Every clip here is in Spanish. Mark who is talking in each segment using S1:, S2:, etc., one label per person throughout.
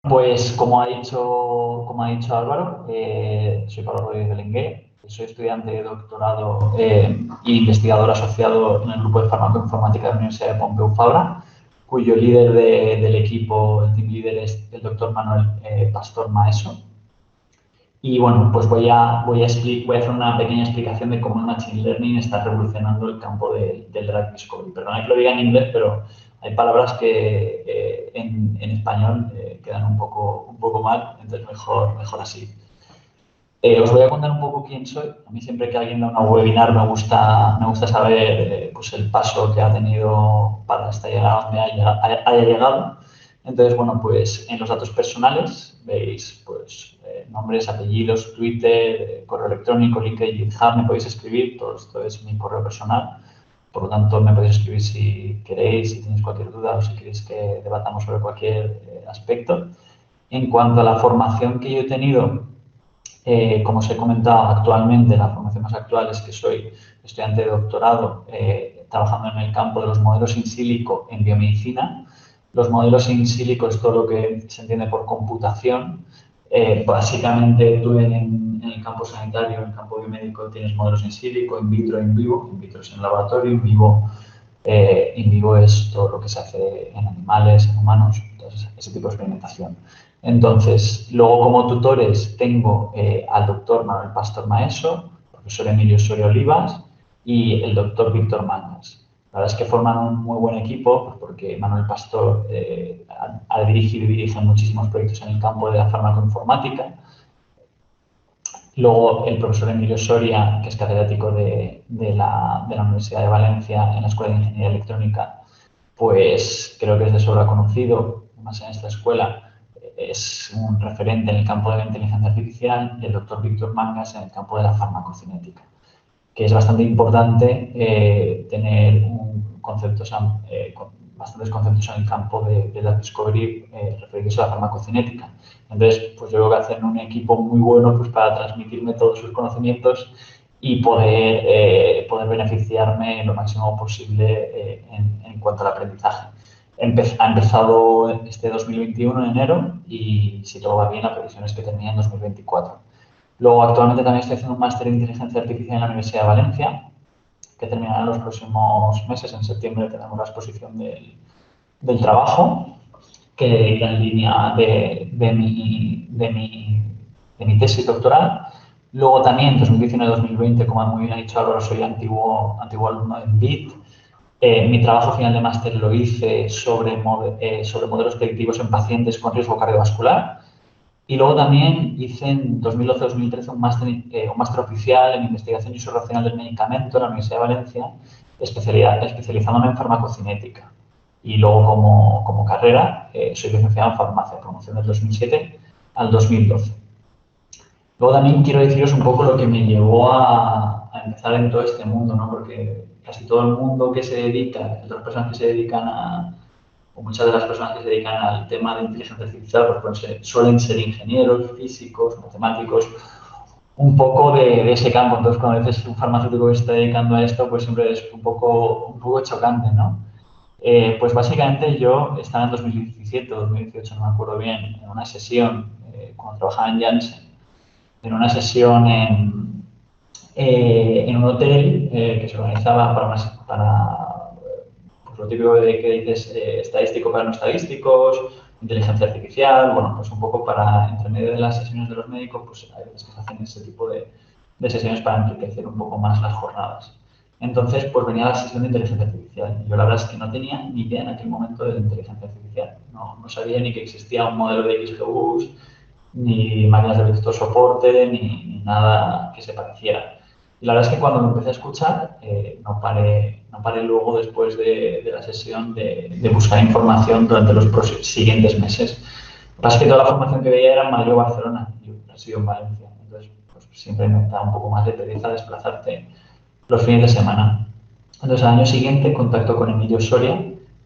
S1: Pues como ha dicho Álvaro, soy Pablo Rodríguez Belenguer, soy estudiante de doctorado e investigador asociado en el grupo de farmacoinformática de la Universidad de Pompeu Fabra, cuyo líder del equipo, el team leader, es el doctor Manuel Pastor Maeso. Y bueno, pues voy a hacer una pequeña explicación de cómo el Machine Learning está revolucionando el campo del Drug Discovery. Perdona que lo diga en inglés, pero hay palabras que en español quedan un poco mal, entonces mejor así. Os voy a contar un poco quién soy. A mí siempre que alguien da una webinar me gusta saber pues el paso que ha tenido para hasta llegar a donde haya llegado. Entonces, bueno, pues en los datos personales veis pues nombres, apellidos, Twitter, correo electrónico, LinkedIn, GitHub, me podéis escribir, todo esto es mi correo personal. Por lo tanto, me podéis escribir si queréis, si tenéis cualquier duda o si queréis que debatamos sobre cualquier aspecto. En cuanto a la formación que yo he tenido, como os he comentado actualmente, la formación más actual es que soy estudiante de doctorado trabajando en el campo de los modelos in silico en biomedicina. Los modelos in silico es todo lo que se entiende por computación. Básicamente tú en el campo sanitario, en el campo biomédico, tienes modelos in silico, in vitro, in vivo. In vitro es en el laboratorio, in vivo es todo lo que se hace en animales, en humanos, entonces, ese tipo de experimentación. Entonces, luego como tutores tengo al doctor Manuel Pastor Maeso, profesor Emilio Soria Olivas y el doctor Víctor Mangas. La verdad es que forman un muy buen equipo porque Manuel Pastor ha dirigido y dirige muchísimos proyectos en el campo de la farmacoinformática. Luego el profesor Emilio Soria, que es catedrático de la Universidad de Valencia en la Escuela de Ingeniería Electrónica, pues creo que es de sobra conocido, más en esta escuela, es un referente en el campo de la inteligencia artificial, y el doctor Víctor Mangas en el campo de la farmacocinética, que es bastante importante tener bastantes conceptos en el campo de la discovery referidos a la farmacocinética. Entonces, pues yo creo que hacen un equipo muy bueno pues, para transmitirme todos sus conocimientos y poder beneficiarme lo máximo posible en cuanto al aprendizaje. Ha empezado este 2021 en enero y si todo va bien la previsión es que termine en 2024. Luego, actualmente también estoy haciendo un máster en inteligencia artificial en la Universidad de Valencia, que terminará en los próximos meses. En septiembre tenemos la exposición del trabajo, que irá en línea de mi tesis doctoral. Luego también, 2019-2020, como muy bien ha dicho Álvaro, soy antiguo alumno de BIT. Mi trabajo final de máster lo hice sobre modelos predictivos en pacientes con riesgo cardiovascular. Y luego también hice en 2012-2013 un máster oficial en investigación y uso racional del medicamento en la Universidad de Valencia, especializándome en farmacocinética. Y luego como carrera soy licenciado en farmacia, promoción del 2007 al 2012. Luego también quiero deciros un poco lo que me llevó a empezar en todo este mundo, ¿no? Porque casi todo el mundo que se dedica, las personas que se dedican o muchas de las personas que se dedican al tema de inteligencia artificial, pues suelen ser ingenieros, físicos, matemáticos, un poco de ese campo. Entonces, cuando a veces un farmacéutico que se está dedicando a esto, pues siempre es un poco chocante, ¿no? Pues básicamente yo estaba en 2017 o 2018, no me acuerdo bien, en una sesión, cuando trabajaba en Janssen, en una sesión en un hotel que se organizaba para pues lo típico de que dices estadístico para no estadísticos, inteligencia artificial, bueno, pues un poco para, entre medio de las sesiones de los médicos, pues hay veces que se hacen ese tipo de sesiones para enriquecer un poco más las jornadas. Entonces, pues venía la sesión de inteligencia artificial. Yo la verdad es que no tenía ni idea en aquel momento de la inteligencia artificial. No sabía ni que existía un modelo de XGBoost, ni máquinas de vector soporte, ni nada que se pareciera. Y la verdad es que cuando lo empecé a escuchar, no paré luego después de la sesión de buscar información durante los siguientes meses. Lo que pasa es que toda la formación que veía era en Madrid o Barcelona, yo resido en Valencia, entonces pues, siempre me da un poco más de pereza desplazarte los fines de semana. Entonces al año siguiente contacto con Emilio Soria,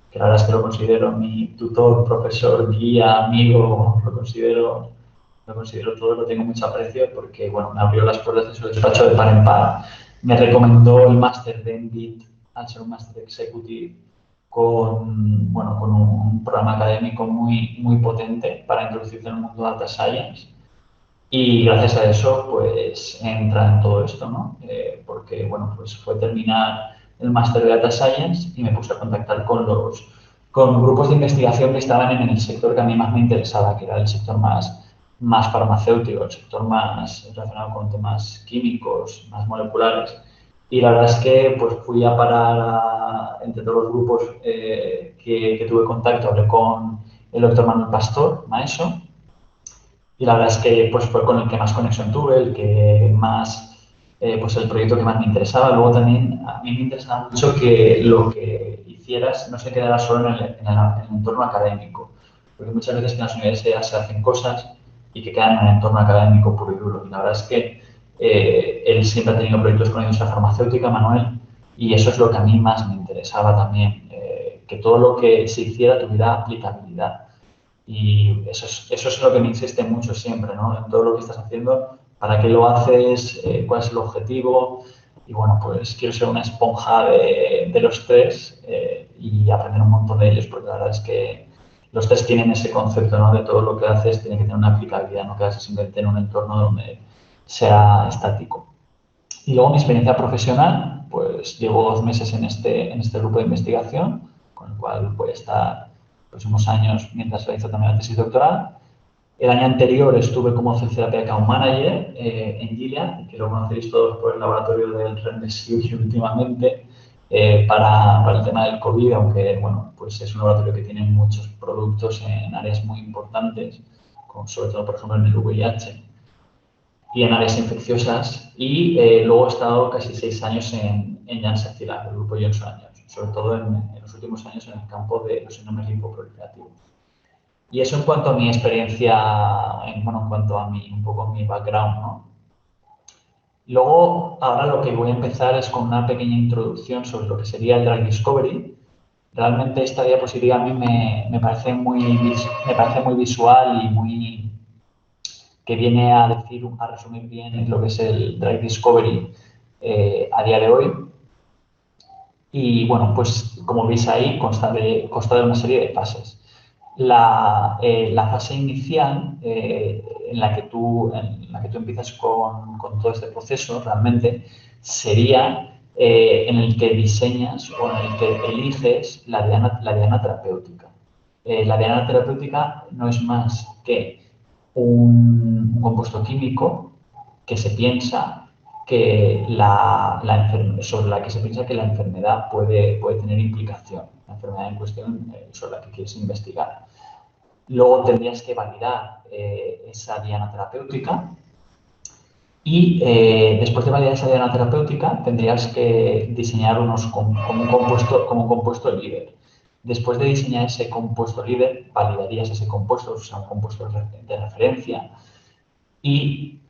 S1: que la verdad es que lo considero mi tutor, profesor, guía, amigo, lo considero todo, lo tengo mucho aprecio porque, bueno, me abrió las puertas de su despacho de par en par. Me recomendó el máster de MBIT al ser un máster executive bueno, con un programa académico muy potente para introducirte en el mundo de Data Science. Y gracias a eso, pues, entra en todo esto, ¿no? Porque, bueno, pues fue terminar el máster de Data Science y me puse a contactar con grupos de investigación que estaban en el sector que a mí más me interesaba, que era el sector más farmacéutico, el sector más relacionado con temas químicos, más moleculares. Y la verdad es que pues fui a parar entre todos los grupos que tuve contacto, hablé con el doctor Manuel Pastor, Maeso, y la verdad es que pues, fue con el que más conexión tuve, el que más, pues el proyecto que más me interesaba. Luego también a mí me interesaba mucho que lo que hicieras no se quedara solo en el entorno académico, porque muchas veces en las universidades se hacen cosas y que quedan en el entorno académico puro y duro. Y la verdad es que él siempre ha tenido proyectos con la industria farmacéutica, Manuel, y eso es lo que a mí más me interesaba también, que todo lo que se hiciera tuviera aplicabilidad. Y eso es lo que me insiste mucho siempre, ¿no? En todo lo que estás haciendo, para qué lo haces, cuál es el objetivo. Y bueno, pues quiero ser una esponja de los tres y aprender un montón de ellos, porque la verdad es que los tres tienen ese concepto, ¿no? De todo lo que haces tiene que tener una aplicabilidad, no quedarse simplemente en un entorno donde sea estático. Y luego mi experiencia profesional, pues llevo 2 meses en este grupo de investigación, con el cual voy a estar pues, unos años mientras realizo también la tesis doctoral. El año anterior estuve como Cell Therapy Account Manager en Gilead, que lo conoceréis todos por el laboratorio del Remdesivir últimamente, para el tema del COVID, aunque bueno, pues es un laboratorio que tiene muchos productos en áreas muy importantes, como sobre todo, por ejemplo, en el VIH y en áreas infecciosas. Y luego he estado casi 6 años en Janssen Cilag, el grupo Johnson Johnson, sobre todo en los últimos años en el campo de los síndromes linfoproliferativos. Y eso en cuanto a mi experiencia, bueno, en cuanto a un poco mi background, ¿no? Luego, ahora lo que voy a empezar es con una pequeña introducción sobre lo que sería el Drug Discovery. Realmente esta diapositiva a mí me parece me parece muy visual y muy, que viene a decir, a resumir bien lo que es el Drug Discovery a día de hoy. Y bueno, pues como veis ahí, consta de una serie de fases. La fase inicial, en la que tú empiezas con todo este proceso, realmente sería en el que diseñas o en el que eliges la diana terapéutica. La diana terapéutica no es más que un compuesto químico que se piensa que sobre la que se piensa que la enfermedad puede tener implicación, la enfermedad en cuestión sobre la que quieres investigar. Luego tendrías que validar esa diana terapéutica y después de validar esa diana terapéutica tendrías que diseñar como un compuesto líder. Después de diseñar ese compuesto líder, validarías ese compuesto, o sea, un compuesto de referencia, y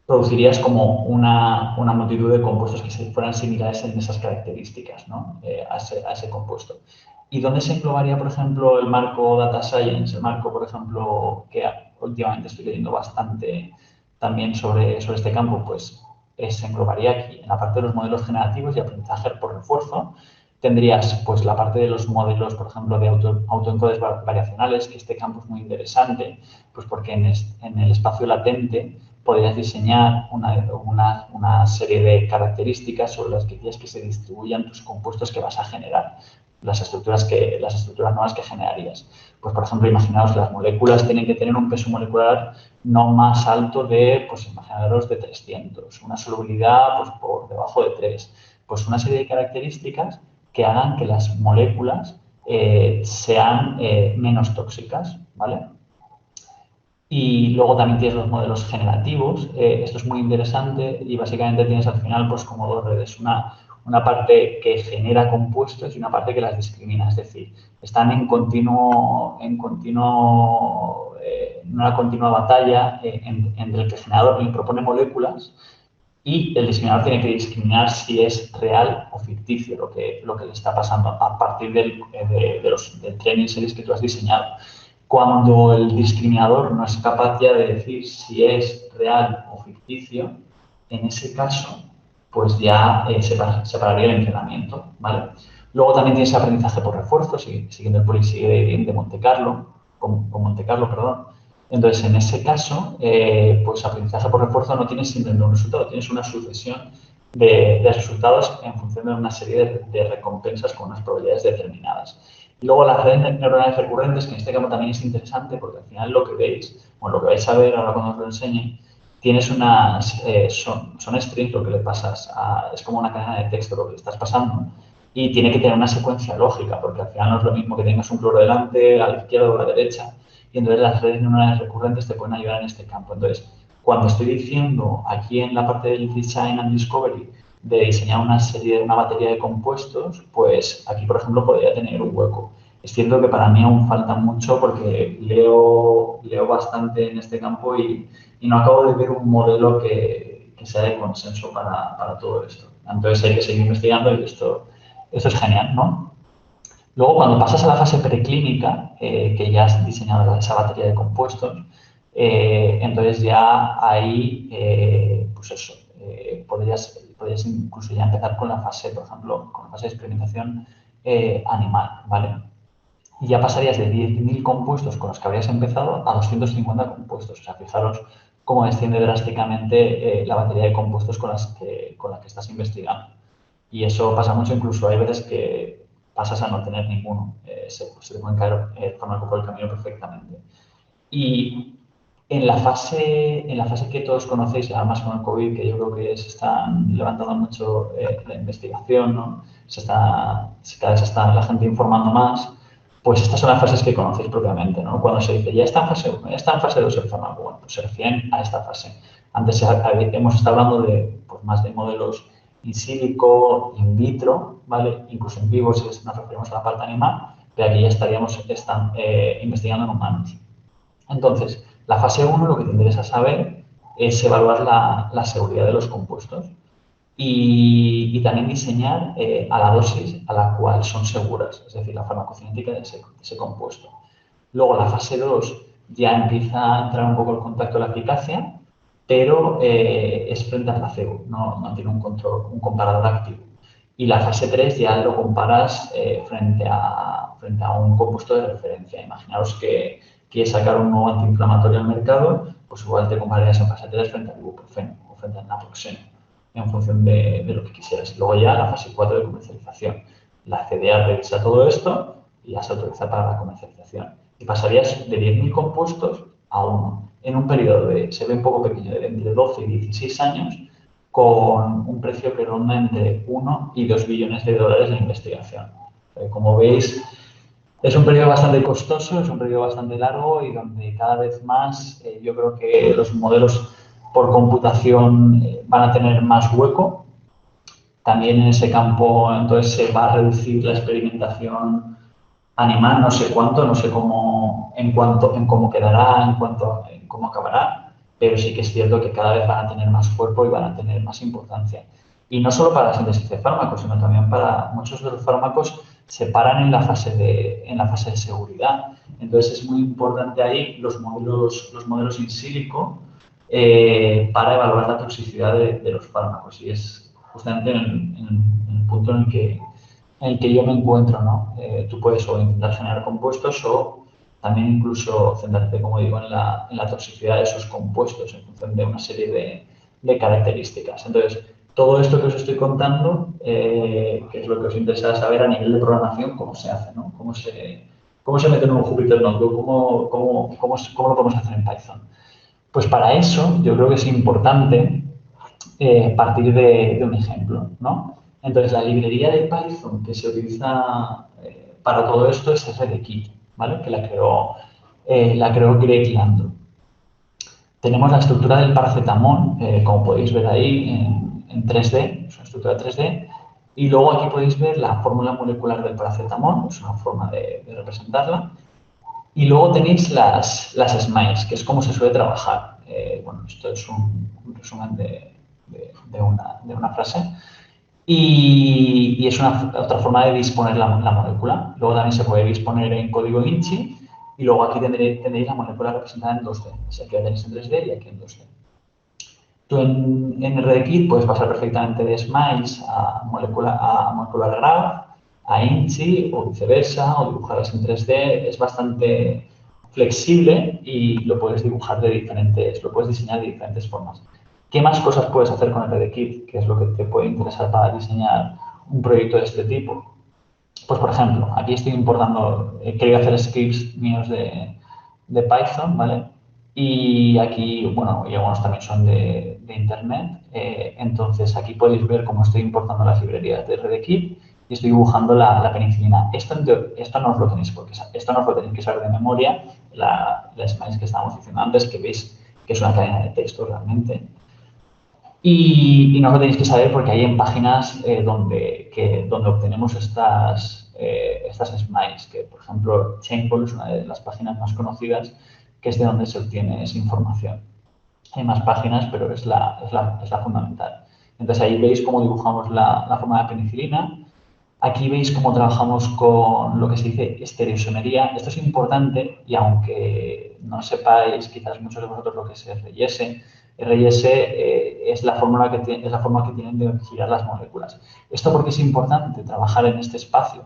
S1: producirías como una multitud de compuestos que fueran similares en esas características, ¿no? A ese compuesto. ¿Y dónde se englobaría, por ejemplo, el marco Data Science? El marco, por ejemplo, que últimamente estoy leyendo bastante también sobre este campo, pues se englobaría aquí, en la parte de los modelos generativos y aprendizaje por refuerzo. Tendrías pues la parte de los modelos, por ejemplo, de autoencodes variacionales, que este campo es muy interesante, pues porque en el espacio latente podrías diseñar una serie de características sobre las que quieres que se distribuyan tus compuestos que vas a generar, las estructuras nuevas que generarías. Pues, por ejemplo, imaginaos, las moléculas tienen que tener un peso molecular no más alto de, pues imaginaros, de 300, una solubilidad pues, por debajo de 3. Pues una serie de características que hagan que las moléculas sean menos tóxicas, ¿vale? Y luego también tienes los modelos generativos. Esto es muy interesante y básicamente tienes al final pues como dos redes. Una parte que genera compuestos y una parte que las discrimina. Es decir, están en una continua batalla entre el que el generador le propone moléculas y el discriminador tiene que discriminar si es real o ficticio lo que le está pasando a partir del training series que tú has diseñado. Cuando el discriminador no es capaz ya de decir si es real o ficticio, en ese caso, pues ya se pararía el entrenamiento, ¿vale? Luego también tienes aprendizaje por refuerzo, siguiendo el policy de Monte Carlo, con Monte Carlo, perdón. Entonces, en ese caso, pues aprendizaje por refuerzo no tienes simplemente un resultado, tienes una sucesión de resultados en función de una serie de recompensas con unas probabilidades determinadas. Y luego las redes neuronales recurrentes, que en este campo también es interesante porque al final lo que veis, o lo que vais a ver ahora cuando os lo enseñe, tienes unas, son strings lo que le pasas, es como una cadena de texto lo que le estás pasando y tiene que tener una secuencia lógica porque al final no es lo mismo que tengas un floro delante, a la izquierda o a la derecha y entonces las redes neuronales recurrentes te pueden ayudar en este campo. Entonces, cuando estoy diciendo aquí en la parte del Design and Discovery de diseñar una batería de compuestos, pues aquí, por ejemplo, podría tener un hueco. Es cierto que para mí aún falta mucho porque leo bastante en este campo y no acabo de ver un modelo que sea de consenso para todo esto. Entonces hay que seguir investigando y esto es genial, ¿no? Luego, cuando pasas a la fase preclínica, que ya has diseñado esa batería de compuestos, entonces ya ahí, pues eso, podrías incluso ya empezar con la fase, por ejemplo, con la fase de experimentación animal, ¿vale? Y ya pasarías de 10.000 compuestos con los que habrías empezado a 250 compuestos. O sea, fijaros cómo desciende drásticamente la batería de compuestos con la que estás investigando. Y eso pasa mucho, incluso hay veces que pasas a no tener ninguno. Se te pueden caer el fármaco por el camino perfectamente. Y en la fase que todos conocéis, además con el COVID, que yo creo que se están levantando mucho la investigación, ¿no? Cada vez se está la gente informando más, pues estas son las fases que conocéis propiamente, ¿no? Cuando se dice, ya está en fase 1, ya está en fase 2 el fármaco, bueno, pues se refieren a esta fase. Antes hemos estado hablando de, pues, más de modelos in silico, in vitro, ¿vale? Incluso en vivo si nos referimos a la parte animal, pero aquí ya estaríamos investigando en humanos. Entonces, la fase 1 lo que te interesa saber es evaluar la seguridad de los compuestos y también diseñar a la dosis a la cual son seguras, es decir, la farmacocinética de ese compuesto. Luego, la fase 2 ya empieza a entrar un poco el contacto de la eficacia, pero es frente a placebo, no tiene un comparador activo. Y la fase 3 ya lo comparas frente a un compuesto de referencia. Imaginaos que quieres sacar un nuevo antiinflamatorio al mercado, pues igual te compararías en fase 3 frente al ibuprofeno o frente al naproxeno, en función de lo que quisieras. Luego ya la fase 4 de comercialización. La FDA revisa todo esto y ya se autoriza para la comercialización. Y pasarías de 10.000 compuestos a uno, en un periodo se ve un poco pequeño, de entre 12 y 16 años, con un precio que ronda entre 1 y 2 billones de dólares de investigación. Como veis, es un periodo bastante costoso, es un periodo bastante largo y donde cada vez más yo creo que los modelos por computación van a tener más hueco. También en ese campo entonces se va a reducir la experimentación animal, no sé cuánto, no sé en cómo quedará, en cómo acabará, pero sí que es cierto que cada vez van a tener más cuerpo y van a tener más importancia. Y no solo para la síntesis de fármacos, sino también para muchos de los fármacos se paran en la fase de seguridad. Entonces es muy importante ahí los modelos in silico para evaluar la toxicidad de los fármacos. Y es justamente en el punto en el que yo me encuentro, ¿no? Tú puedes o intentar generar compuestos o también incluso centrarte, como digo, en la toxicidad de esos compuestos en función de una serie de características. Entonces, todo esto que os estoy contando, que es lo que os interesa saber a nivel de programación, cómo se hace, ¿no? Cómo se mete en un Jupyter Notebook, cómo lo podemos hacer en Python. Pues para eso yo creo que es importante partir de un ejemplo, ¿no? Entonces, la librería de Python que se utiliza para todo esto es RDKit, ¿vale? Que la creó Greg Landau. Tenemos la estructura del paracetamol, como podéis ver ahí en 3D, es una estructura 3D, y luego aquí podéis ver la fórmula molecular del paracetamol, es una forma de representarla, y luego tenéis las SMILES, que es como se suele trabajar. Bueno, esto es un resumen de una frase. Y es otra forma de disponer la molécula. Luego también se puede disponer en código INCHI y luego aquí tendréis la molécula representada en 2D. O sea, aquí la tenéis en 3D y aquí en 2D. Tú en RDKit puedes pasar perfectamente de SMILES a molecular graph a Inchi o viceversa, o dibujarlas en 3D. Es bastante flexible y lo puedes dibujar lo puedes diseñar de diferentes formas. ¿Qué más cosas puedes hacer con el RDKit? ¿Qué es lo que te puede interesar para diseñar un proyecto de este tipo? Pues, por ejemplo, aquí estoy importando, quería hacer scripts míos de Python, ¿vale? Y aquí, bueno, y algunos también son de Internet. Entonces, aquí podéis ver cómo estoy importando las librerías de RDKit y estoy dibujando la penicilina. Esto no os lo tenéis esto no os lo tenéis que saber de memoria, las imágenes que estábamos diciendo antes, que veis que es una cadena de texto realmente. Y no lo tenéis que saber porque hay en páginas donde obtenemos estas smiles, que por ejemplo Chainball es una de las páginas más conocidas, que es de donde se obtiene esa información. Hay más páginas, pero es la fundamental. Entonces ahí veis cómo dibujamos la forma de penicilina. Aquí veis cómo trabajamos con lo que se dice estereoisomería. Esto es importante y aunque no sepáis quizás muchos de vosotros lo que es RIS, RIS es la forma que tienen de girar las moléculas. ¿Esto por qué es importante trabajar en este espacio?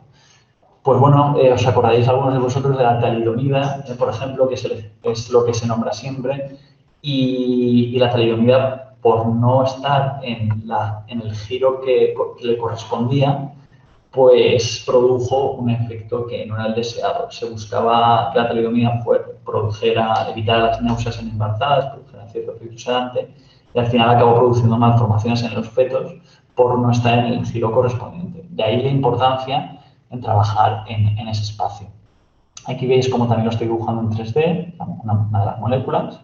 S1: Pues bueno, os acordaréis algunos de vosotros de la talidomida, por ejemplo, que es lo que se nombra siempre, y la talidomida, por no estar en el giro que le correspondía, pues produjo un efecto que no era el deseado. Se buscaba que la talidomida evitara las náuseas en embarazadas, produjera cierto efecto sedante, y al final acabó produciendo malformaciones en los fetos por no estar en el giro correspondiente. De ahí la importancia en trabajar en ese espacio. Aquí veis cómo también lo estoy dibujando en 3D, una de las moléculas.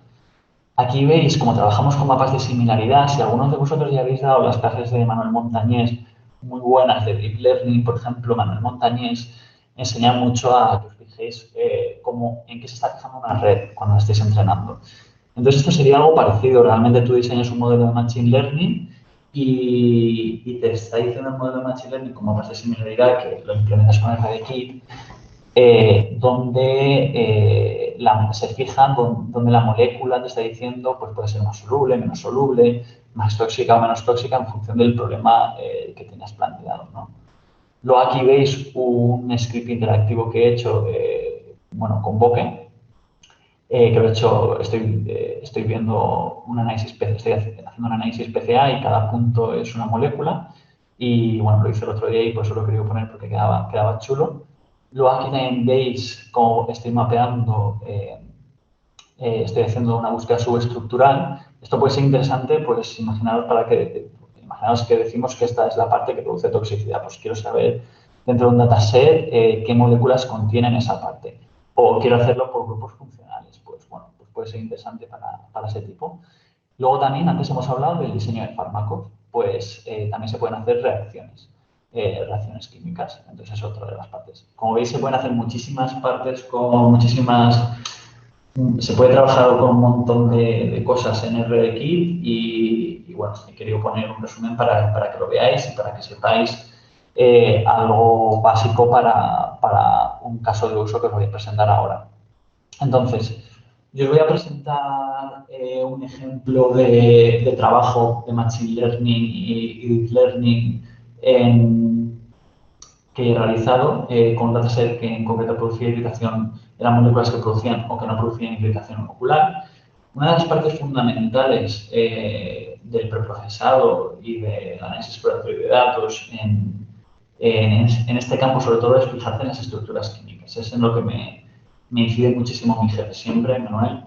S1: Aquí veis cómo trabajamos con mapas de similaridad. Si algunos de vosotros ya habéis dado las clases de Manuel Montañés, muy buenas de Deep Learning, por ejemplo, Manuel Montañés enseña mucho a que os fijéis en qué se está fijando una red cuando la estéis entrenando. Entonces, esto sería algo parecido. Realmente tú diseñas un modelo de Machine Learning y te está diciendo el modelo de Machine Learning con mapas de similaridad que lo implementas con RDKit, donde se fija donde la molécula te está diciendo pues puede ser más soluble, menos soluble, más tóxica o menos tóxica en función del problema que tenías planteado, ¿no? Luego aquí veis un script interactivo que he hecho con Bokeh, que lo he hecho, estoy viendo estoy haciendo un análisis PCA y cada punto es una molécula y bueno, lo hice el otro día y por eso lo quería poner porque quedaba chulo. Luego aquí también veis cómo estoy mapeando, estoy haciendo una búsqueda subestructural. Esto puede ser interesante, pues imaginaos que decimos que esta es la parte que produce toxicidad. Pues quiero saber dentro de un dataset qué moléculas contienen esa parte. O quiero hacerlo por grupos funcionales. Pues bueno, pues puede ser interesante para ese tipo. Luego también, antes hemos hablado del diseño de fármacos, pues también se pueden hacer reacciones químicas. Entonces es otra de las partes. Como veis, se pueden hacer muchísimas partes se puede trabajar con un montón de cosas en RDKit y bueno, he querido poner un resumen para que lo veáis y para que sepáis algo básico para un caso de uso que os voy a presentar ahora. Entonces, yo os voy a presentar un ejemplo de trabajo de Machine Learning y Deep Learning que he realizado con un dataset que en concreto producía irritación, eran moléculas que producían o que no producían irritación ocular. Una de las partes fundamentales del preprocesado y del análisis exploratorio de datos en este campo, sobre todo, es fijarte en las estructuras químicas. Es en lo que me incide muchísimo mi jefe siempre, Manuel,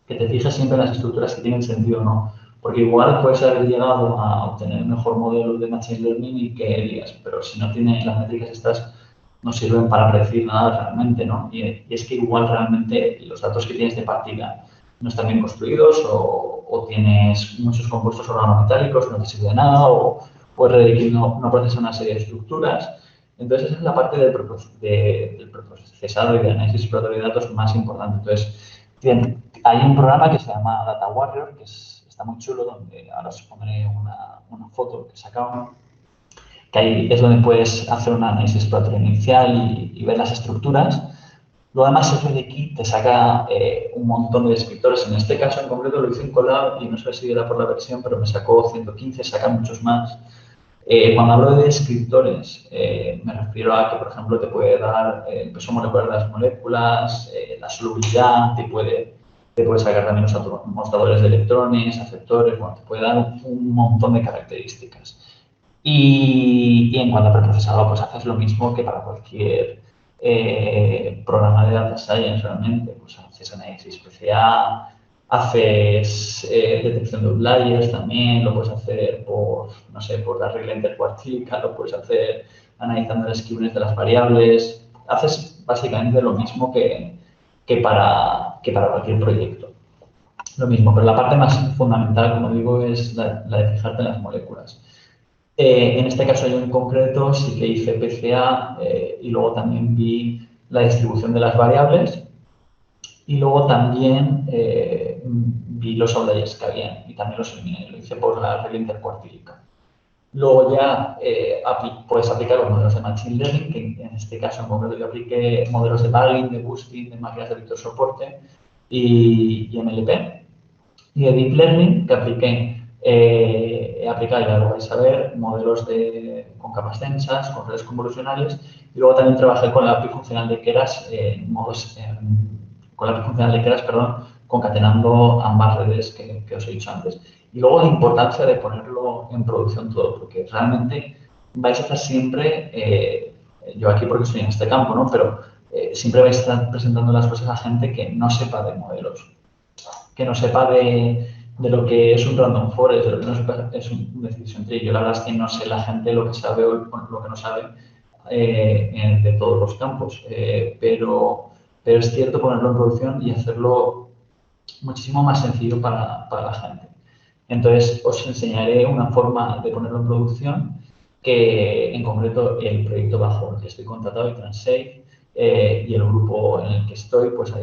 S1: que te fijes siempre en las estructuras que tienen sentido o no. Porque igual puedes haber llegado a obtener el mejor modelo de Machine Learning y que digas, pero si no tiene las métricas estas, no sirven para predecir nada realmente, ¿no? Y es que igual realmente los datos que tienes de partida no están bien construidos o tienes muchos compuestos organometálicos, no te sirve de nada o RDKit no procesa una serie de estructuras. Entonces, esa es la parte del procesado y del análisis exploratorio de datos más importante. Entonces, bien, hay un programa que se llama Data Warrior, que está muy chulo, donde ahora os pondré una foto que sacaron, que ahí es donde puedes hacer un análisis exploratorio inicial y ver las estructuras. Luego, además, RDKit te saca un montón de descriptores. En este caso, en concreto, lo hice en Colab y no sé si era por la versión, pero me sacó 115, saca muchos más. Cuando hablo de descriptores, me refiero a que, por ejemplo, te puede dar el peso molecular de las moléculas, la solubilidad, te puede sacar también los mostradores de electrones, aceptores, bueno, te puede dar un montón de características. Y en cuanto a preprocesado, pues haces lo mismo que para cualquier programa de data science realmente. Pues haces análisis PCA, haces detección de outliers también, lo puedes hacer por, no sé, por la regla intercuartílica, lo puedes hacer analizando el skewness de las variables. Haces básicamente lo mismo que para cualquier proyecto. Lo mismo, pero la parte más fundamental, como digo, es la de fijarte en las moléculas. En este caso yo en concreto sí que hice PCA y luego también vi la distribución de las variables y luego también vi los outliers que había y también los eliminé, lo hice por la regla intercuartílica. Luego ya puedes aplicar los modelos de Machine Learning, que en este caso en concreto yo apliqué modelos de Bagging, de Boosting, de máquinas de vector soporte y MLP. Y de Deep Learning, que apliqué, he aplicado, ya lo vais a ver, modelos con capas densas, con redes convolucionales, y luego también trabajé con la API funcional de Keras, con la API funcional de Keras, perdón, concatenando ambas redes que os he dicho antes. Y luego la importancia de ponerlo en producción todo, porque realmente vais a estar siempre, yo aquí porque estoy en este campo, ¿no? Pero siempre vais a estar presentando las cosas a gente que no sepa de modelos, que no sepa de lo que es un random forest, de lo que no sepa es un decision tree. Yo la verdad es que no sé la gente lo que sabe o lo que no sabe de todos los campos, pero es cierto ponerlo en producción y hacerlo muchísimo más sencillo para la gente. Entonces, os enseñaré una forma de ponerlo en producción que, en concreto, el proyecto bajo el que estoy contratado, Transafe, y el grupo en el que estoy, pues está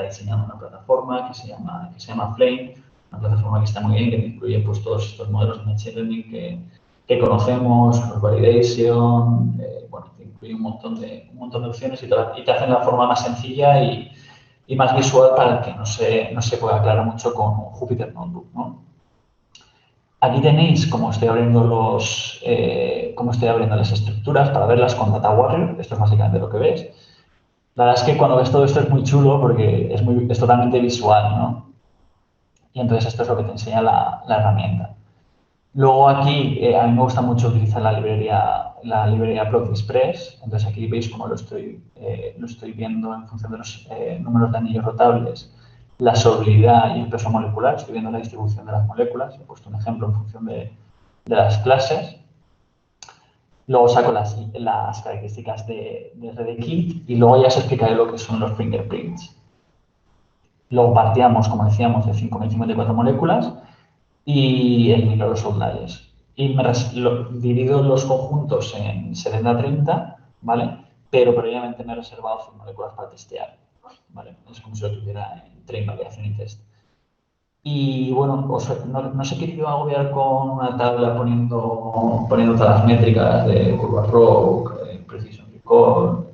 S1: diseñando una plataforma que se llama Flame, una plataforma que está muy bien, que incluye pues, todos estos modelos de Machine Learning que conocemos, los validation, bueno, te incluye un montón de opciones y te hacen la forma más sencilla y más visual para que no se pueda aclarar mucho con Jupyter Notebook, ¿no? Aquí tenéis cómo estoy abriendo las estructuras para verlas con Data Warrior. Esto es básicamente lo que ves. La verdad es que cuando ves todo esto es muy chulo porque es totalmente visual, ¿no? Y entonces esto es lo que te enseña la herramienta. Luego aquí a mí me gusta mucho utilizar la librería Plot Express. Entonces aquí veis cómo lo estoy viendo en función de los números de anillos rotables, la solubilidad y el peso molecular. Estoy viendo la distribución de las moléculas. He puesto un ejemplo en función de las clases. Luego saco las características de RDKit y luego ya os explicaré lo que son los fingerprints. Luego partíamos, como decíamos, de 5.054 moléculas y elimino los outliers. Y divido los conjuntos en 70-30, ¿vale? Pero previamente me he reservado 100 moléculas para testear, ¿vale? Es como si lo tuviera en train, validación y test. Y bueno, no sé qué iba a agobiar con una tabla poniendo todas las métricas de curva ROC, Precision Recall,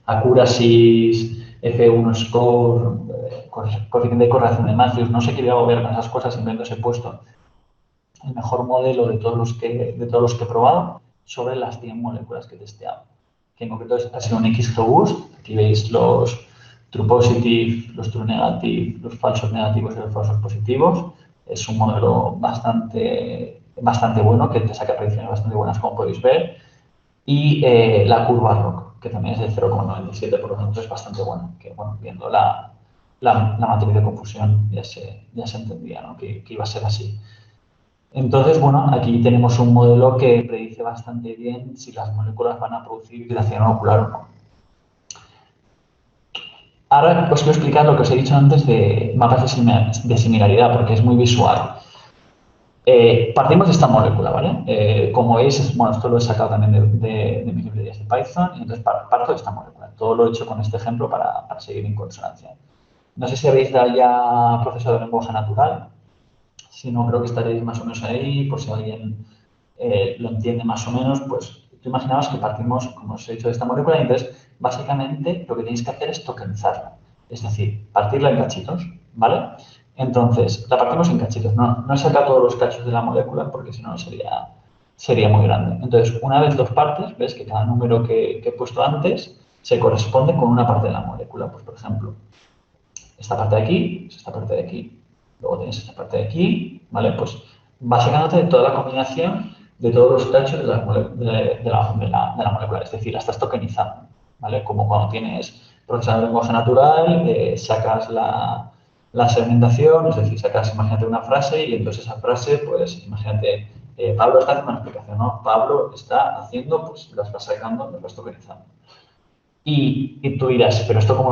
S1: Accuracy, F1 Score, coeficiente de correlación de Matthews. No sé qué iba a agobiar con esas cosas, simplemente os he puesto el mejor modelo de todos los que he probado sobre las 100 moléculas que he testeado. Que en concreto ha sido un XGBoost. Aquí veis los true positive, los true negative, los falsos negativos y los falsos positivos. Es un modelo bastante bueno que te saca predicciones bastante buenas, como podéis ver. Y la curva ROC, que también es de 0,97, por lo tanto es bastante buena. Que bueno, viendo la matriz de confusión ya se entendía, ¿no? que iba a ser así. Entonces, bueno, aquí tenemos un modelo que predice bastante bien si las moléculas van a producir hidratación ocular o no. Ahora os quiero explicar lo que os he dicho antes de mapas de similaridad, porque es muy visual. Partimos de esta molécula, ¿vale? Como veis, bueno, esto lo he sacado también de mis librerías de Python, y entonces parto de esta molécula. Todo lo he hecho con este ejemplo para seguir en consonancia. No sé si habéis dado ya proceso de lenguaje natural. Si no, creo que estaréis más o menos ahí, por si alguien lo entiende más o menos, pues tú imaginabas que partimos, como os he dicho, de esta molécula y entonces, básicamente, lo que tenéis que hacer es tokenizarla, es decir, partirla en cachitos, ¿vale? Entonces, la partimos en cachitos, no he sacado todos los cachos de la molécula porque si no sería sería muy grande. Entonces, una vez los partes, ves que cada número que he puesto antes se corresponde con una parte de la molécula. Pues, por ejemplo, esta parte de aquí, esta parte de aquí, luego tienes esta parte de aquí, ¿vale? Pues vas sacándote toda la combinación de todos los cachos de la molécula, es decir, la estás tokenizando, ¿vale? Como cuando tienes procesado de lenguaje natural, sacas la segmentación, es decir, sacas, imagínate, una frase y entonces esa frase, pues, imagínate, Pablo está haciendo una explicación, ¿no? Pablo está haciendo, pues, las vas sacando, las vas tokenizando. Y tú dirás, pero esto cómo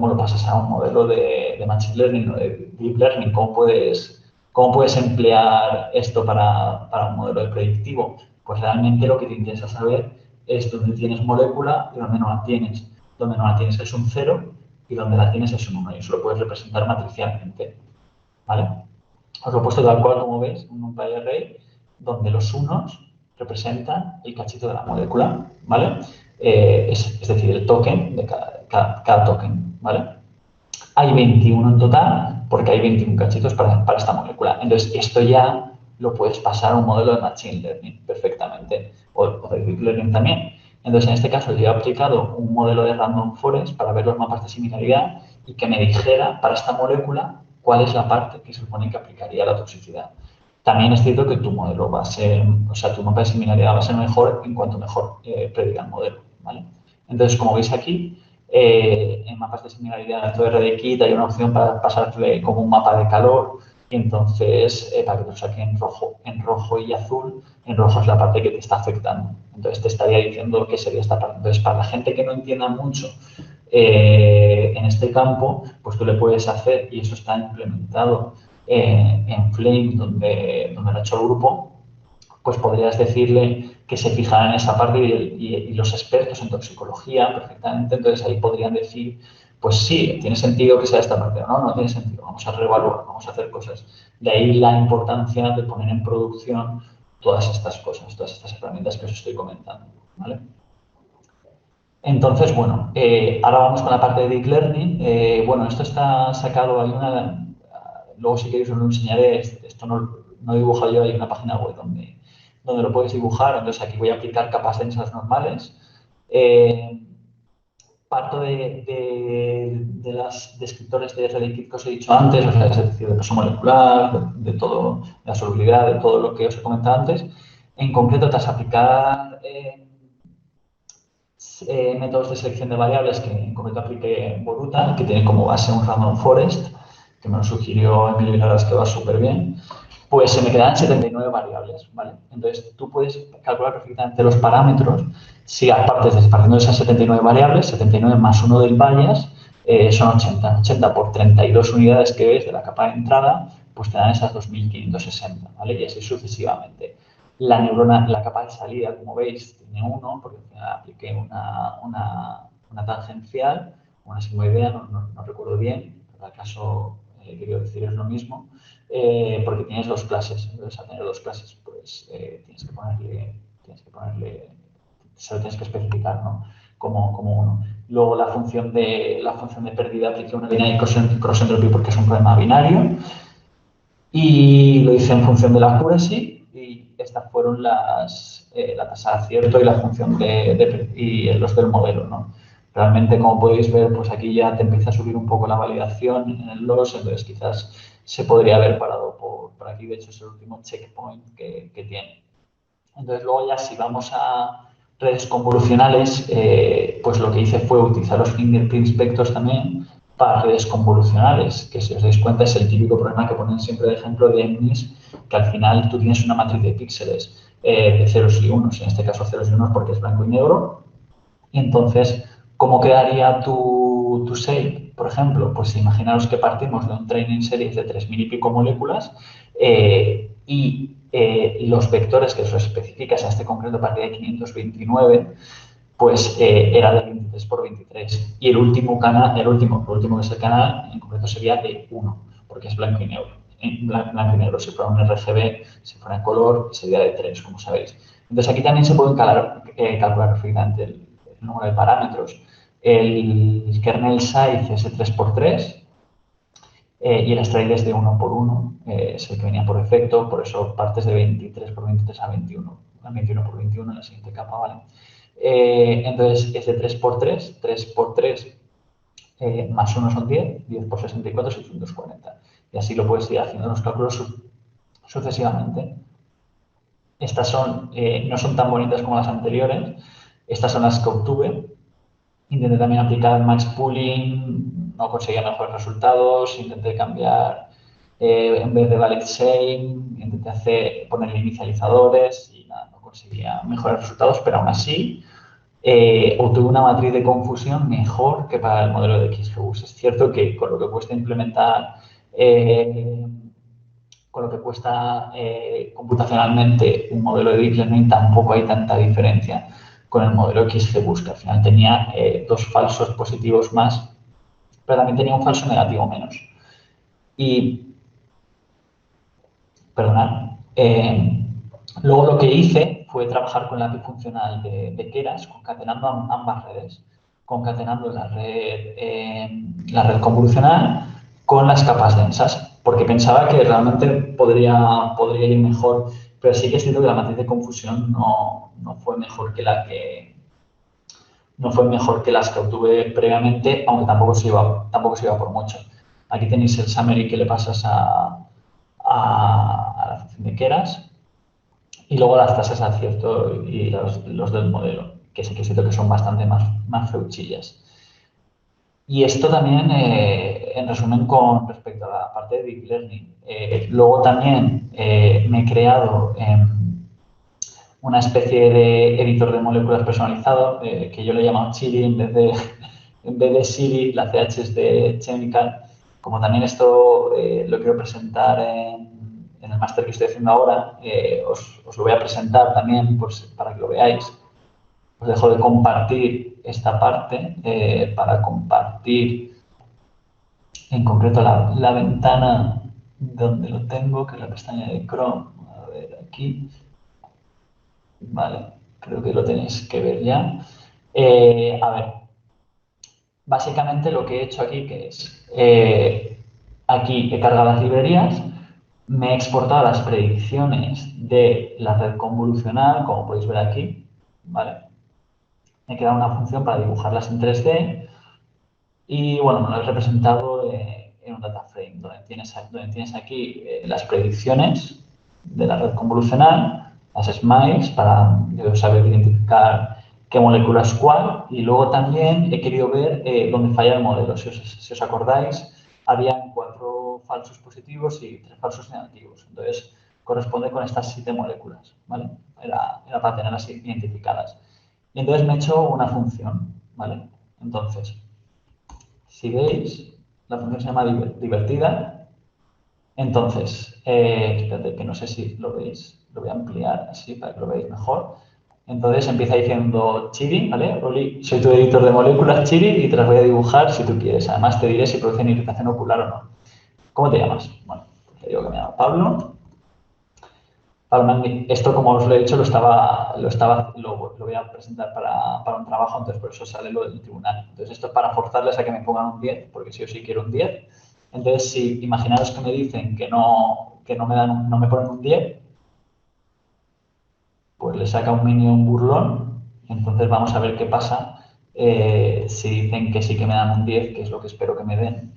S1: lo pasas a un modelo de Machine Learning o de Deep Learning, cómo puedes emplear esto para un modelo de predictivo. Pues realmente lo que te interesa saber es dónde tienes molécula y dónde no la tienes. Donde no la tienes es un 0 y donde la tienes es un 1. Y eso lo puedes representar matricialmente, ¿vale? Os lo he puesto tal cual como veis, un NumPy array, donde los unos representan el cachito de la molécula, ¿vale? Es decir, el token de cada token, ¿vale? Hay 21 en total, porque hay 21 cachitos para esta molécula. Entonces, esto ya lo puedes pasar a un modelo de Machine Learning perfectamente, o de Deep Learning también. Entonces, en este caso, yo he aplicado un modelo de Random Forest para ver los mapas de similaridad y que me dijera para esta molécula cuál es la parte que se supone que aplicaría la toxicidad. También es cierto que tu modelo va a ser, o sea, tu mapa de similaridad va a ser mejor en cuanto mejor prediga el modelo, ¿vale? Entonces, como veis aquí, en mapas de similaridad dentro de RDKit hay una opción para pasarle como un mapa de calor y entonces para que te lo saque en rojo y azul. En rojo es la parte que te está afectando. Entonces te estaría diciendo que sería esta parte. Entonces, para la gente que no entienda mucho en este campo, pues tú le puedes hacer, y eso está implementado en Flame, donde lo ha hecho el grupo, pues podrías decirle que se fijara en esa parte y los expertos en toxicología perfectamente, entonces ahí podrían decir, pues sí, tiene sentido que sea esta parte, o no, no tiene sentido, vamos a reevaluar, vamos a hacer cosas. De ahí la importancia de poner en producción todas estas cosas, todas estas herramientas que os estoy comentando, ¿vale? Entonces, bueno, ahora vamos con la parte de Deep Learning. Bueno, esto está sacado, luego si queréis os lo enseñaré, esto no he dibujado yo, hay una página web donde lo podéis dibujar, entonces aquí voy a aplicar capas densas normales. Parto de los descriptores de RDKit que os he dicho antes, o sea, es decir, de peso molecular, de todo, de la solubilidad, de todo lo que os he comentado antes. En concreto, tras aplicar métodos de selección de variables, que en concreto apliqué Boruta, que tiene como base un Random Forest, que me lo sugirió Emilio y la verdad es que va súper bien, pues se me quedan 79 variables, ¿vale? Entonces, tú puedes calcular perfectamente los parámetros si partiendo de esas 79 variables, 79 más 1 del bias, son 80. 80 por 32 unidades que ves de la capa de entrada, pues te dan esas 2560, ¿vale? Y así sucesivamente. La neurona, la capa de salida, como veis, tiene 1, porque al final apliqué una tangencial, una sigmoidea, no recuerdo bien, pero al caso quiero decir es lo mismo, porque tienes dos clases. Entonces, al tener dos clases, pues tienes que ponerle, se lo tienes que especificar, ¿no? Como uno. Luego la función de pérdida apliqué una binary cross entropy porque es un problema binario y lo hice en función de la accuracy y estas fueron la tasa de acierto y la función y los del modelo, ¿no? Realmente, como podéis ver, pues aquí ya te empieza a subir un poco la validación en el loss, entonces quizás se podría haber parado por aquí. De hecho, es el último checkpoint que tiene. Entonces, luego ya si vamos a redes convolucionales, pues lo que hice fue utilizar los fingerprint vectors también para redes convolucionales, que si os dais cuenta es el típico problema que ponen siempre de ejemplo de MNIS, que al final tú tienes una matriz de píxeles de ceros y unos, en este caso ceros y unos porque es blanco y negro. Y entonces, ¿cómo quedaría tu shape? Por ejemplo, pues imaginaos que partimos de un training series de 3.000 y pico moléculas y los vectores que os especificas en este concreto partida de 529, pues era de 23 por 23. Y el último que es el canal, en concreto sería de 1, porque es blanco y negro. Blanco y negro, si fuera un RGB, si fuera en color, sería de 3, como sabéis. Entonces, aquí también se pueden calcular perfectamente el número de parámetros. El kernel size es de 3x3 y el strike es de 1 por 1, es el que venía por defecto, por eso partes de 23 por 23 a 21, a 21 por 21 en la siguiente capa, ¿vale? Entonces es de 3 por 3, 3 por 3 más 1 son 10, 10 por 64 son 640. Y así lo puedes ir haciendo los cálculos sucesivamente. Estas no son tan bonitas como las anteriores. Estas son las que obtuve. Intenté también aplicar max pooling, no conseguía mejores resultados. Intenté cambiar, en vez de valid shame, intenté poner inicializadores y nada, no conseguía mejores resultados, pero aún así obtuve una matriz de confusión mejor que para el modelo de XGBoost. Es cierto que con lo que cuesta implementar con lo que cuesta computacionalmente un modelo de Deep Learning, tampoco hay tanta diferencia con el modelo XGBoost, que al final tenía 2 falsos positivos más, pero también tenía un falso negativo menos. Y, perdonad, luego lo que hice fue trabajar con la API funcional de Keras, concatenando ambas redes, concatenando la red convolucional con las capas densas, porque pensaba que realmente podría ir mejor, pero sí que es cierto que la matriz de confusión no fue mejor que las que obtuve previamente, aunque tampoco se iba por mucho. Aquí tenéis el summary que le pasas a la función de Keras y luego las tasas de acierto y los del modelo, que sí que es cierto que son bastante más feuchillas. Y esto también, en resumen, con respecto a la parte de Deep Learning. Luego también me he creado una especie de editor de moléculas personalizado, que yo le he llamado Chili en vez de Siri, la CH es de Chemical. Como también esto lo quiero presentar en el máster que estoy haciendo ahora, os lo voy a presentar también para que lo veáis. Os dejo de compartir esta parte para compartir en concreto la ventana donde lo tengo, que es la pestaña de Chrome. A ver, aquí. Vale, creo que lo tenéis que ver ya. A ver, básicamente lo que he hecho aquí, que es, aquí he cargado las librerías, me he exportado las predicciones de la red convolucional, como podéis ver aquí, ¿vale? Me he creado una función para dibujarlas en 3D y, bueno, me lo he representado en un data frame, donde tienes aquí las predicciones de la red convolucional, las smiles, para saber identificar qué molécula es cuál, y luego también he querido ver dónde falla el modelo. Si os acordáis, habían 4 falsos positivos y 3 falsos negativos. Entonces, corresponde con estas 7 moléculas, ¿vale? Era para tenerlas identificadas. Y entonces me he hecho una función, ¿vale? Entonces, si veis, la función se llama divertida. Entonces, espérate, que no sé si lo veis, lo voy a ampliar así para que lo veáis mejor. Entonces empieza diciendo Chiri, ¿vale? Oli, soy tu editor de moléculas, Chiri, y te las voy a dibujar si tú quieres. Además, te diré si producen irritación ocular o no. ¿Cómo te llamas? Bueno, te digo que me llamo Pablo. Esto, como os lo he dicho, lo voy a presentar para un trabajo, entonces por eso sale lo del tribunal. Entonces, esto es para forzarles a que me pongan un 10, porque sí o sí quiero un 10. Entonces, si imaginaros que me dicen que no me ponen un 10, pues le saca un minion burlón. Entonces, vamos a ver qué pasa si dicen que sí que me dan un 10, que es lo que espero que me den.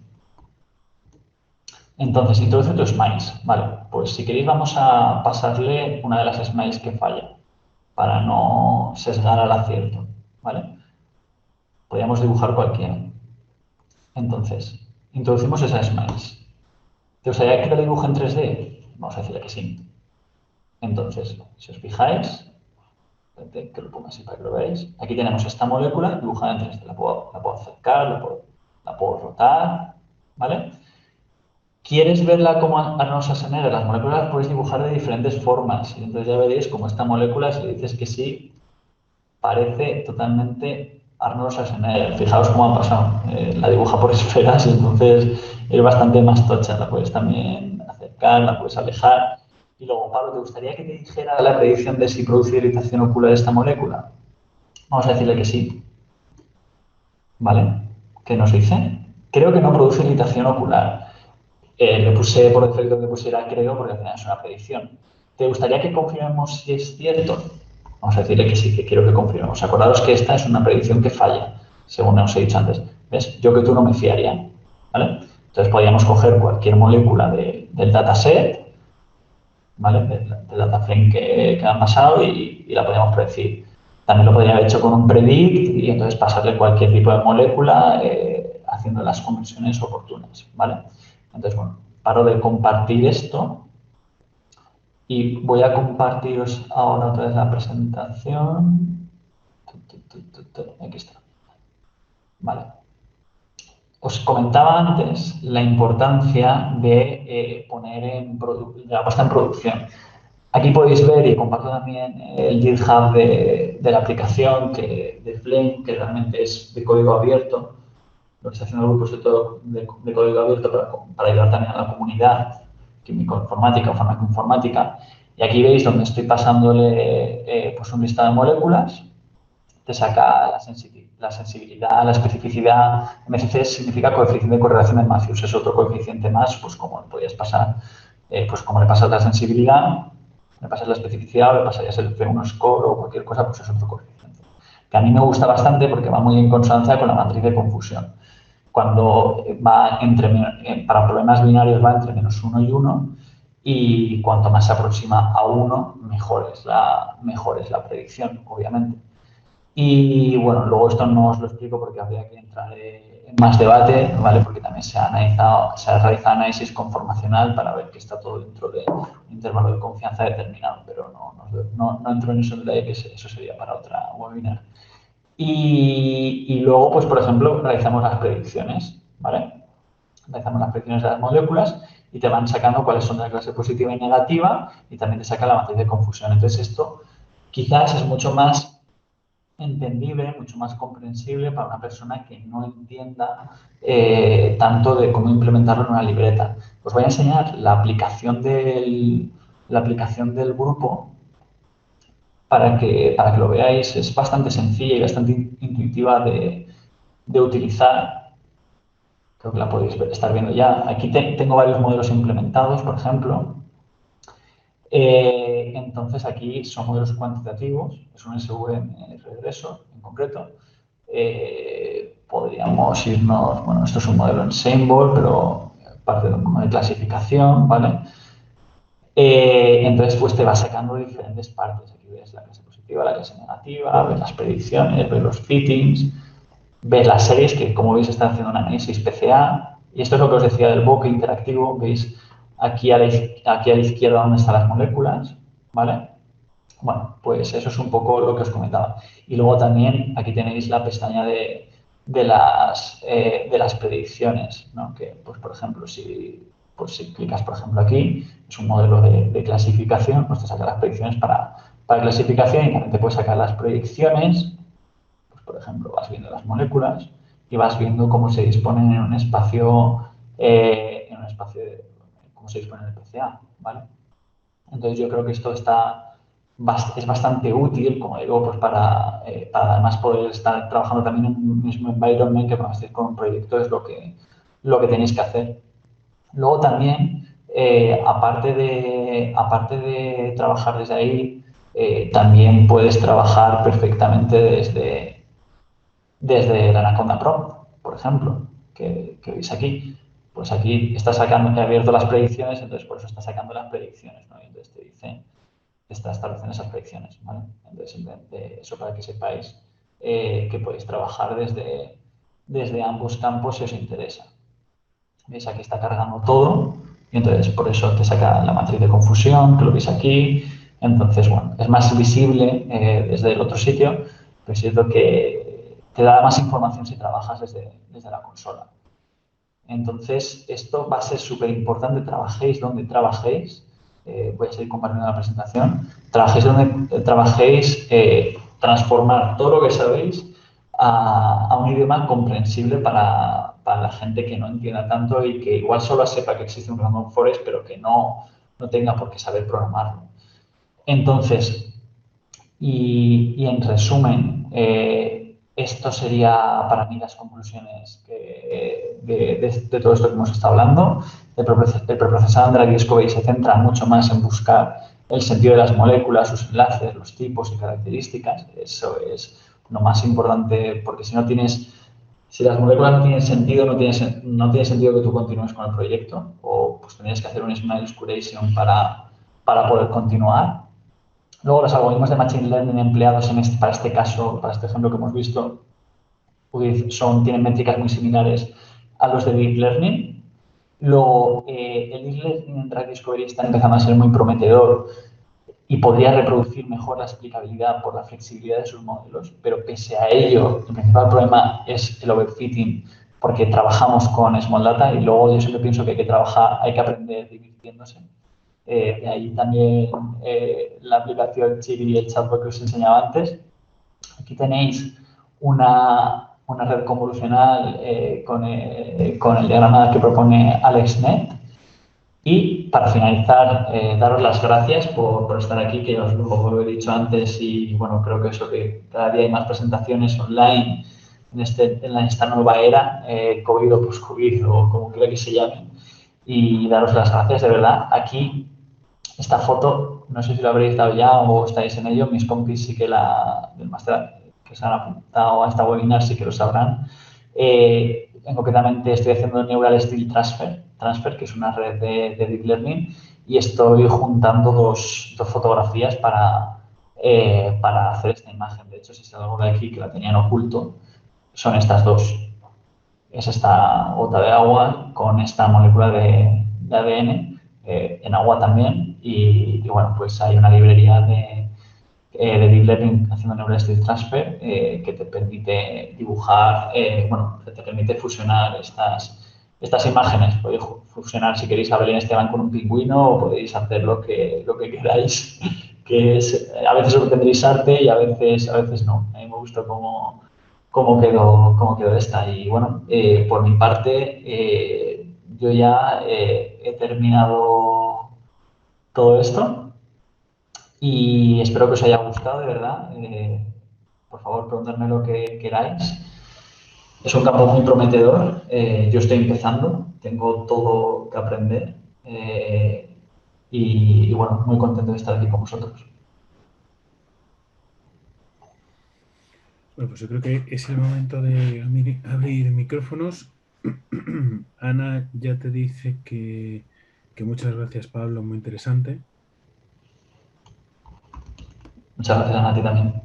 S1: Entonces, introduce tu smiles. Vale, pues si queréis vamos a pasarle una de las smiles que falla para no sesgar al acierto, ¿vale? Podríamos dibujar cualquiera. Entonces, introducimos esas smiles. ¿Te gustaría que lo dibuje en 3D? Vamos a decirle que sí. Entonces, si os fijáis, que lo ponga así para que lo veáis, aquí tenemos esta molécula dibujada en 3D. La puedo acercar, la puedo rotar, ¿vale? ¿Quieres verla como Arnold Schwarzenegger? Las moléculas las puedes dibujar de diferentes formas. Y entonces ya veréis como esta molécula, si le dices que sí, parece totalmente Arnold Schwarzenegger. Fijaos cómo ha pasado. La dibuja por esferas y entonces es bastante más tocha. La puedes también acercar, la puedes alejar. Y luego, Pablo, ¿te gustaría que te dijera la predicción de si produce irritación ocular esta molécula? Vamos a decirle que sí. ¿Vale? ¿Qué nos dice? Creo que no produce irritación ocular. le puse por defecto que pusiera creo porque al final es una predicción. ¿Te gustaría que confirmemos si es cierto? Vamos a decirle que sí, que quiero que confirmemos. Acordaros que esta es una predicción que falla, según os he dicho antes. ¿Ves? Yo que tú no me fiaría. ¿Vale? Entonces podríamos coger cualquier molécula del dataset, ¿vale? Del data frame que han pasado y la podríamos predecir. También lo podría haber hecho con un predict y entonces pasarle cualquier tipo de molécula haciendo las conversiones oportunas, ¿vale? Entonces, bueno, paro de compartir esto y voy a compartiros ahora otra vez la presentación. Aquí está. Vale. Os comentaba antes la importancia de poner la puesta en producción. Aquí podéis ver, y comparto también el GitHub de la aplicación de Flame, que realmente es de código abierto. Lo que está haciendo el grupo es todo de código abierto para ayudar también a la comunidad químico-informática o farmacoinformática. Y aquí veis donde estoy pasándole pues un listado de moléculas. Te saca la sensibilidad, la especificidad. MCC significa coeficiente de correlación de Matthews. Es otro coeficiente más, pues como podías pasar, pues como le pasas la sensibilidad, le pasas la especificidad, o le pasarías el C1 score o cualquier cosa, pues es otro coeficiente. Que a mí me gusta bastante porque va muy en consonancia con la matriz de confusión. Cuando va para problemas binarios va entre -1 y 1 y cuanto más se aproxima a 1, mejor es la predicción, obviamente. Y bueno, luego esto no os lo explico porque habría que entrar en más debate, ¿vale? Porque también se ha realizado análisis conformacional para ver que está todo dentro de un intervalo de confianza determinado, pero no entro en eso en detalle, que eso sería para otra webinar. Y luego, pues por ejemplo, realizamos las predicciones, ¿vale? Realizamos las predicciones de las moléculas y te van sacando cuáles son de la clase positiva y negativa y también te saca la matriz de confusión. Entonces esto quizás es mucho más entendible, mucho más comprensible para una persona que no entienda tanto de cómo implementarlo en una libreta. Os voy a enseñar la aplicación del grupo para que lo veáis. Es bastante sencilla y bastante intuitiva de utilizar. Creo que la podéis estar viendo ya. Aquí tengo varios modelos implementados, por ejemplo. Entonces, aquí son modelos cuantitativos, es un SVM regreso en concreto. Podríamos irnos, bueno, esto es un modelo en Seinborn, pero parte de un modelo de clasificación, ¿vale? Entonces, pues te va sacando diferentes partes. Aquí ves la clase positiva, la clase negativa, ves las predicciones, ves los fittings, ves las series que, como veis, están haciendo un análisis PCA. Y esto es lo que os decía del bokeh interactivo. Veis aquí a la izquierda donde están las moléculas, ¿vale? Bueno, pues eso es un poco lo que os comentaba. Y luego también aquí tenéis la pestaña de las predicciones, ¿no? Que, pues, por ejemplo, si clicas, por ejemplo, aquí, es un modelo de clasificación, pues te saca las predicciones para clasificación y también te puede sacar las predicciones. Pues, por ejemplo, vas viendo las moléculas y vas viendo cómo se disponen en un espacio, cómo se dispone en el PCA, ¿vale? Entonces, yo creo que esto es bastante útil, como digo, pues para además poder estar trabajando también en un mismo environment, que cuando estéis con un proyecto es lo que tenéis que hacer. Luego también, aparte de trabajar desde ahí, también puedes trabajar perfectamente desde el Anaconda Pro, por ejemplo, que veis aquí. Pues aquí está sacando, he abierto las predicciones, entonces por eso está sacando las predicciones, ¿no? Y entonces te dice, está estableciendo esas predicciones, ¿vale? Entonces, simplemente eso para que sepáis que podéis trabajar desde ambos campos si os interesa. ¿Veis? Aquí está cargando todo y entonces por eso te saca la matriz de confusión, que lo veis aquí. Entonces, bueno, es más visible desde el otro sitio, pero es cierto que te da más información si trabajas desde la consola. Entonces, esto va a ser súper importante, trabajéis donde trabajéis. Voy a seguir compartiendo la presentación. Trabajéis donde trabajéis, transformar todo lo que sabéis a un idioma comprensible para la gente que no entienda tanto y que igual solo sepa que existe un random forest, pero que no tenga por qué saber programarlo. Entonces, y en resumen, esto sería para mí las conclusiones de todo esto que hemos estado hablando. El preprocesado en Drug Discovery se centra mucho más en buscar el sentido de las moléculas, sus enlaces, los tipos y características. Eso es lo más importante, porque si las moléculas no tienen sentido, no tiene sentido que tú continúes con el proyecto, o pues tendrías que hacer un small curation para poder continuar. Luego, los algoritmos de Machine Learning empleados para este caso, para este ejemplo que hemos visto, tienen métricas muy similares a los de Deep Learning. Luego, el Deep Learning en Drug Discovery está empezando a ser muy prometedor y podría reproducir mejor la explicabilidad por la flexibilidad de sus modelos, pero pese a ello, el principal problema es el overfitting, porque trabajamos con Small Data y luego yo siempre pienso que hay que aprender divirtiéndose. De ahí también la aplicación Chiri y el chatbot que os enseñaba antes. Aquí tenéis una red convolucional con el diagrama que propone AlexNet. Y para finalizar, daros las gracias por estar aquí, que os lo he dicho antes y bueno, creo que cada día hay más presentaciones online en esta nueva era, COVID o post-COVID o como quiera que se llame, y daros las gracias de verdad. Aquí, esta foto, no sé si lo habréis dado ya o estáis en ello, mis compis sí que del máster que se han apuntado a esta webinar sí que lo sabrán. Concretamente estoy haciendo Neural Steel Transfer, que es una red de Deep Learning, y estoy juntando dos fotografías para hacer esta imagen. De hecho, si salgo de aquí, que la tenían oculto, son estas dos. Es esta gota de agua con esta molécula de ADN en agua también, y bueno, pues hay una librería de Deep Learning haciendo Neural Steel Transfer que te permite dibujar, que te permite fusionar estas imágenes. Podéis fusionar, si queréis, a Belén Esteban con un pingüino o podéis hacer lo que queráis, que a veces obtendréis arte y a veces no. A mí me gusta cómo quedó esta. Y bueno, por mi parte, yo ya he terminado todo esto. Y espero que os haya gustado, de verdad. Por favor, preguntadme lo que queráis. Es un campo muy prometedor. Yo estoy empezando, tengo todo que aprender. Y bueno, muy contento de estar aquí con vosotros.
S2: Bueno, pues yo creo que es el momento de abrir micrófonos. Ana ya te dice que muchas gracias, Pablo, muy interesante.
S1: Muchas gracias, Ana, a ti también.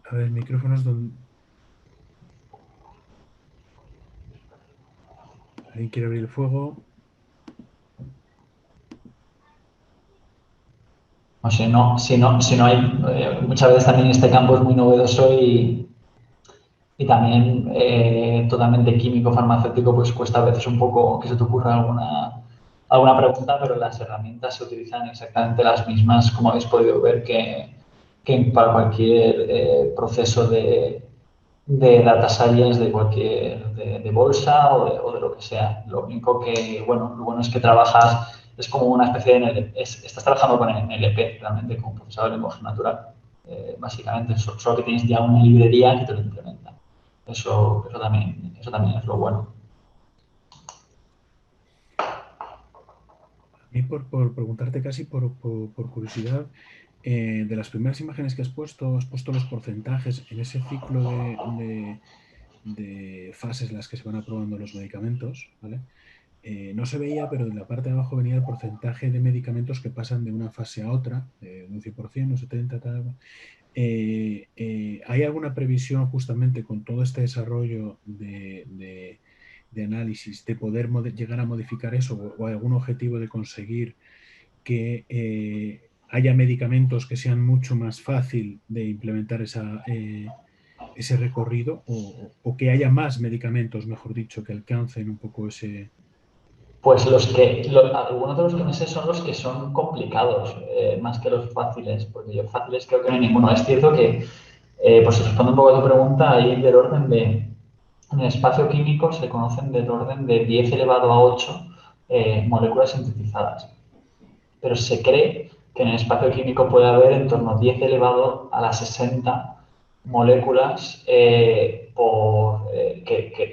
S2: A ver, micrófonos donde... ¿Alguien quiere abrir el fuego?
S1: O si no hay, muchas veces también este campo es muy novedoso y también totalmente químico, farmacéutico, pues cuesta a veces un poco que se te ocurra alguna pregunta, pero las herramientas se utilizan exactamente las mismas, como habéis podido ver, que para cualquier proceso de data science, de bolsa o de lo que sea. Lo único que, bueno, lo bueno es que trabajas, es como una especie de, estás trabajando con NLP, realmente, como procesador de lenguaje natural. Básicamente, solo que tienes ya una librería que te lo implementa. Eso también es lo bueno.
S2: A mí, por preguntarte casi por curiosidad, de las primeras imágenes que has puesto los porcentajes en ese ciclo de fases en las que se van aprobando los medicamentos, ¿vale? No se veía, pero en la parte de abajo venía el porcentaje de medicamentos que pasan de una fase a otra, de un 100%, un 70%, tal. ¿Hay alguna previsión justamente con todo este desarrollo de análisis de poder llegar a modificar eso o algún objetivo de conseguir que haya medicamentos que sean mucho más fácil de implementar ese recorrido o que haya más medicamentos, mejor dicho, que alcancen un poco ese...
S1: Pues algunos de los que me sé son los que son complicados, más que los fáciles, porque yo fáciles creo que no hay ninguno. Es cierto que, pues respondo un poco a tu pregunta, ahí del orden en el espacio químico se conocen del orden de 10 elevado a 8 moléculas sintetizadas. Pero se cree que en el espacio químico puede haber en torno a 10 elevado a las 60 moléculas que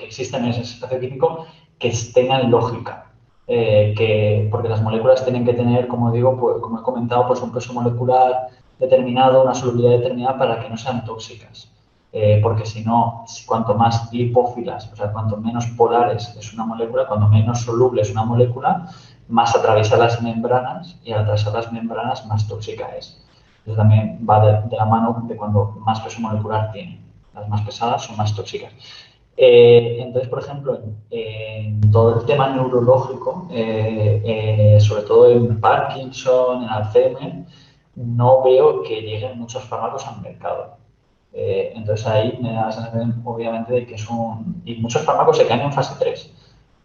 S1: existen en ese espacio químico que tengan lógica. Porque las moléculas tienen que tener, como digo, pues, como he comentado, pues un peso molecular determinado, una solubilidad determinada para que no sean tóxicas. Porque si no, cuanto más lipófilas, o sea, cuanto menos polares es una molécula, cuanto menos soluble es una molécula, más atraviesa las membranas y al atravesar las membranas más tóxica es. Eso también va de la mano de cuando más peso molecular tiene. Las más pesadas son más tóxicas. Entonces, por ejemplo, en todo el tema neurológico, sobre todo en Parkinson, en Alzheimer, no veo que lleguen muchos fármacos al mercado. Entonces ahí me da la sensación, obviamente, de que es un... Y muchos fármacos se caen en fase 3.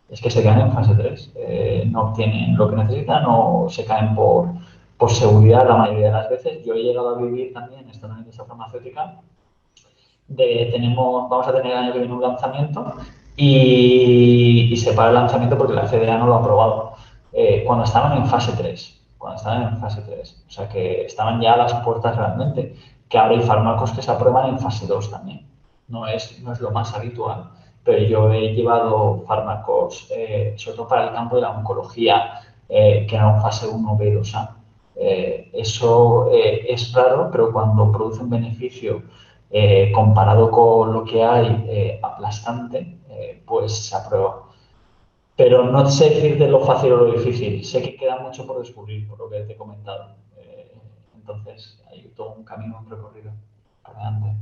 S1: Es que se caen en fase 3. No obtienen lo que necesitan o se caen por seguridad la mayoría de las veces. Yo he llegado a vivir también, estando en la industria farmacéutica, vamos a tener el año que viene un lanzamiento y se para el lanzamiento porque la FDA no lo ha aprobado. Cuando estaban en fase 3, cuando estaban en fase 3, o sea que estaban ya a las puertas realmente, que ahora hay fármacos que se aprueban en fase 2 también. No es lo más habitual, pero yo he llevado fármacos, sobre todo para el campo de la oncología, que eran fase 1, B, 2A. Eso es raro, pero cuando producen beneficio comparado con lo que hay aplastante, pues se aprueba. Pero no sé decirte lo fácil o lo difícil. Sé que queda mucho por descubrir, por lo que te he comentado. Entonces, hay todo un camino, un recorrido por delante.